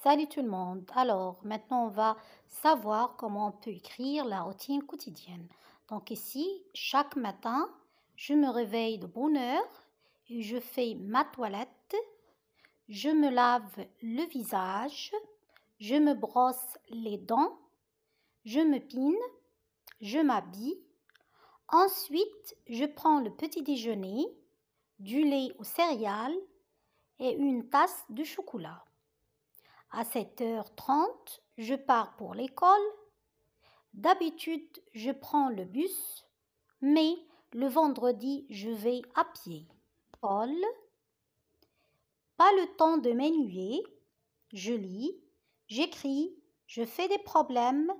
Salut tout le monde. Alors, maintenant, on va savoir comment on peut écrire la routine quotidienne. Donc ici, chaque matin, je me réveille de bonne heure et je fais ma toilette. Je me lave le visage, je me brosse les dents, je me pine, je m'habille. Ensuite, je prends le petit déjeuner, du lait aux céréales et une tasse de chocolat. À 7h30, je pars pour l'école. D'habitude, je prends le bus, mais le vendredi, je vais à pied. Paul, pas le temps de m'ennuyer. Je lis, j'écris, je fais des problèmes.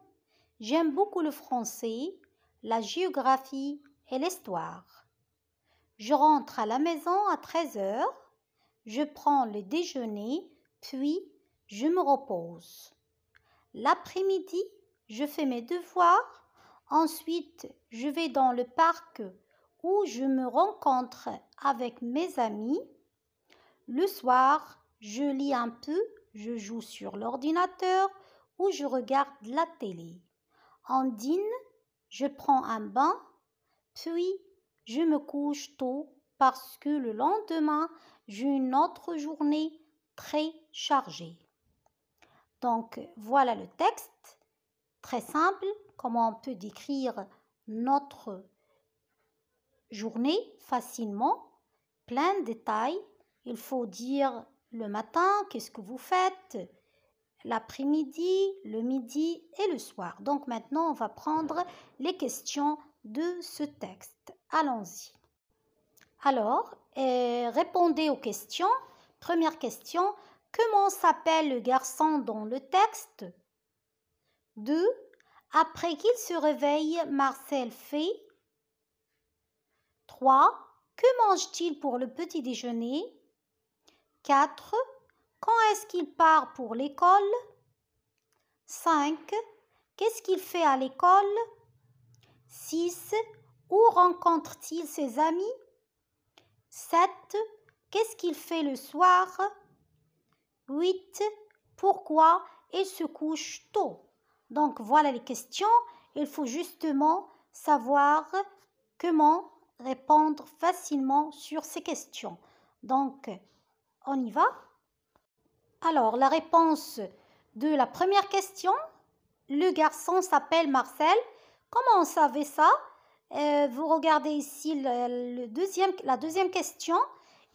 J'aime beaucoup le français, la géographie et l'histoire. Je rentre à la maison à 13h. Je prends le déjeuner, puis je me repose. L'après-midi, je fais mes devoirs. Ensuite, je vais dans le parc où je me rencontre avec mes amis. Le soir, je lis un peu, je joue sur l'ordinateur ou je regarde la télé. En dîne, je prends un bain, puis je me couche tôt parce que le lendemain, j'ai une autre journée très chargée. Donc, voilà le texte, très simple, comment on peut décrire notre journée facilement, plein de détails. Il faut dire le matin, qu'est-ce que vous faites, l'après-midi, le midi et le soir. Donc, maintenant, on va prendre les questions de ce texte. Allons-y. Alors, répondez aux questions. Première question. Comment s'appelle le garçon dans le texte? 2. Après qu'il se réveille, Marcel fait. 3. Que mange-t-il pour le petit déjeuner? 4. Quand est-ce qu'il part pour l'école? 5. Qu'est-ce qu'il fait à l'école? 6. Où rencontre-t-il ses amis? 7. Qu'est-ce qu'il fait le soir? 8. Pourquoi il se couche tôt? Donc voilà les questions. Il faut justement savoir comment répondre facilement sur ces questions. Donc, on y va. Alors, la réponse de la première question, le garçon s'appelle Marcel. Comment on savait ça? Vous regardez ici la deuxième question.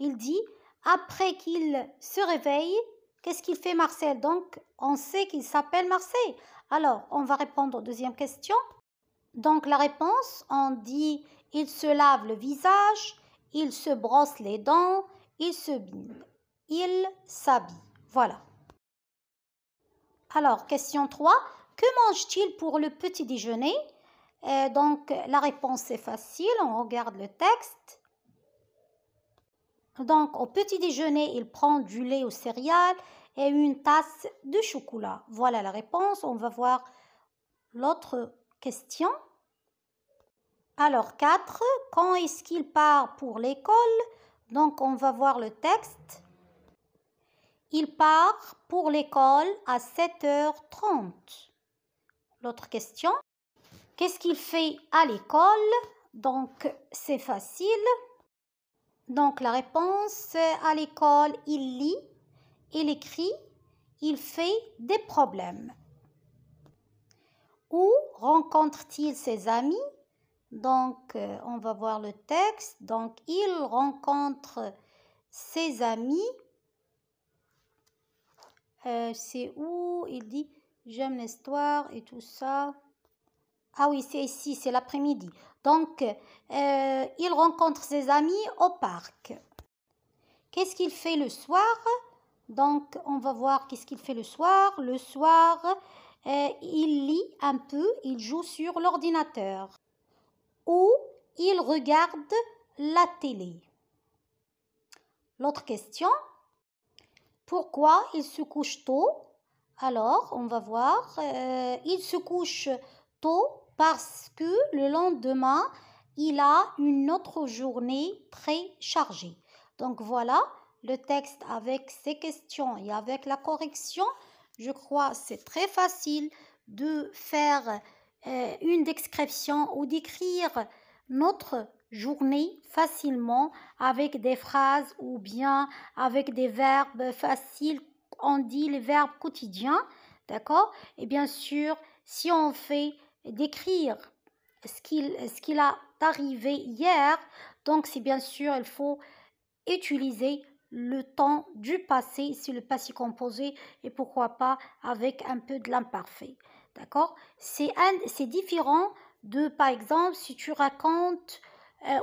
Il dit, après qu'il se réveille, qu'est-ce qu'il fait Marcel? Donc, on sait qu'il s'appelle Marcel. Alors, on va répondre aux deuxième question. Donc, la réponse, on dit, il se lave le visage, il se brosse les dents, il se bine, il s'habille. Voilà. Alors, question 3. Que mange-t-il pour le petit déjeuner? Donc, la réponse est facile. On regarde le texte. Donc, au petit déjeuner, il prend du lait aux céréales et une tasse de chocolat. Voilà la réponse. On va voir l'autre question. Alors, 4. Quand est-ce qu'il part pour l'école? Donc, on va voir le texte. Il part pour l'école à 7h30. L'autre question. Qu'est-ce qu'il fait à l'école? Donc, c'est facile. Donc, la réponse, à l'école, il lit, il écrit, il fait des problèmes. Où rencontre-t-il ses amis? Donc, on va voir le texte. Donc, il rencontre ses amis. C'est où? Il dit, j'aime l'histoire et tout ça. Ah oui, c'est ici, c'est l'après-midi. Donc, il rencontre ses amis au parc. Qu'est-ce qu'il fait le soir? Donc, on va voir qu'est-ce qu'il fait le soir. Le soir, il lit un peu, il joue sur l'ordinateur. Ou il regarde la télé. L'autre question. Pourquoi il se couche tôt? Alors, on va voir. Il se couche tôt parce que le lendemain, il a une autre journée très chargée. Donc voilà le texte avec ces questions et avec la correction. Je crois que c'est très facile de faire une description ou d'écrire notre journée facilement avec des phrases ou bien avec des verbes faciles. On dit les verbes quotidiens, d'accord? Et bien sûr, si on fait d'écrire ce qu'il a arrivé hier, donc c'est bien sûr, il faut utiliser le temps du passé, c'est le passé composé, et pourquoi pas avec un peu de l'imparfait. D'accord? C'est différent de, par exemple, si tu racontes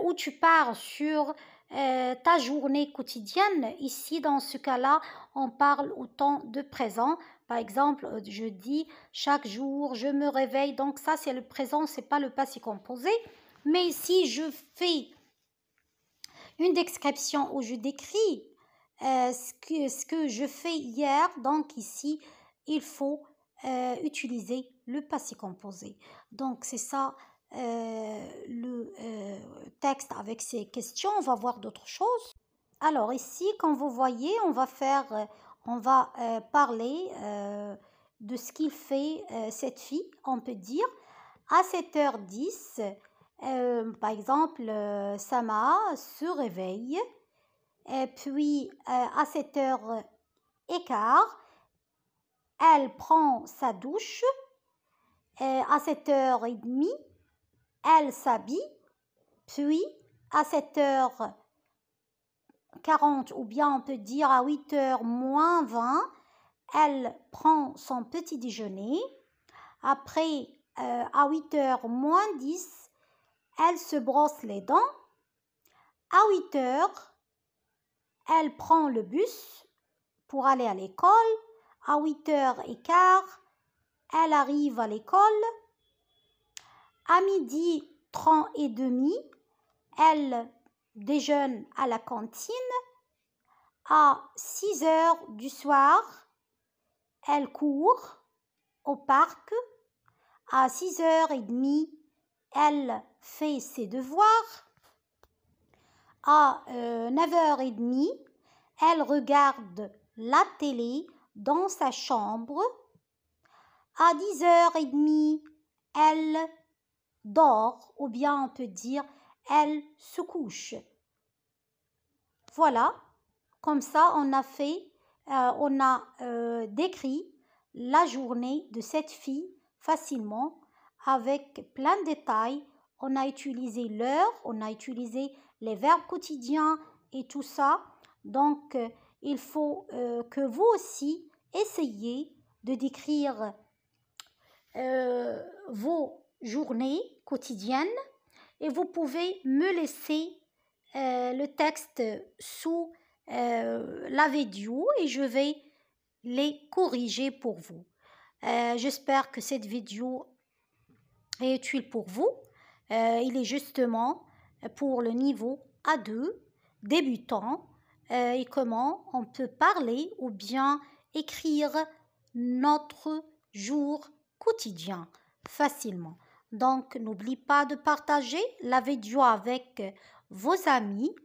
ou tu pars sur ta journée quotidienne. Ici, dans ce cas-là, on parle au temps de présent. Par exemple, je dis chaque jour, je me réveille. Donc ça, c'est le présent, c'est pas le passé composé. Mais ici, je fais une description où je décris ce que je fais hier. Donc ici, il faut utiliser le passé composé. Donc c'est ça le texte avec ces questions. On va voir d'autres choses. Alors ici, comme vous voyez, on va parler de ce qu'il fait cette fille. On peut dire à 7h10, par exemple, Sama se réveille, et puis à 7h15, elle prend sa douche, et à 7h30, elle s'habille, puis à 7h40, ou bien on peut dire à 8h moins 20, elle prend son petit déjeuner. Après, à 8h moins 10, elle se brosse les dents. À 8h, elle prend le bus pour aller à l'école. À 8h15, elle arrive à l'école. À 12h30, elle déjeune à la cantine. À 6h du soir, elle court au parc. À 6h30, elle fait ses devoirs. À 9h30, elle regarde la télé dans sa chambre. À 10h30, elle dort, ou bien on peut dire elle se couche. Voilà, comme ça on a décrit la journée de cette fille facilement avec plein de détails. On a utilisé l'heure, on a utilisé les verbes quotidiens et tout ça. Donc, il faut que vous aussi essayiez de décrire vos journées quotidiennes, et vous pouvez me laisser le texte sous la vidéo et je vais les corriger pour vous. J'espère que cette vidéo est utile pour vous. Il est justement pour le niveau A2 débutant et comment on peut parler ou bien écrire notre jour quotidien facilement. Donc, n'oublie pas de partager la vidéo avec vos amis.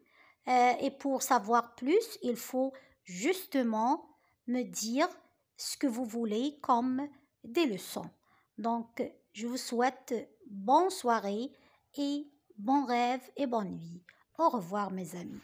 Et pour savoir plus, il faut justement me dire ce que vous voulez comme des leçons. Donc, je vous souhaite bonne soirée et bon rêve et bonne nuit. Au revoir mes amis.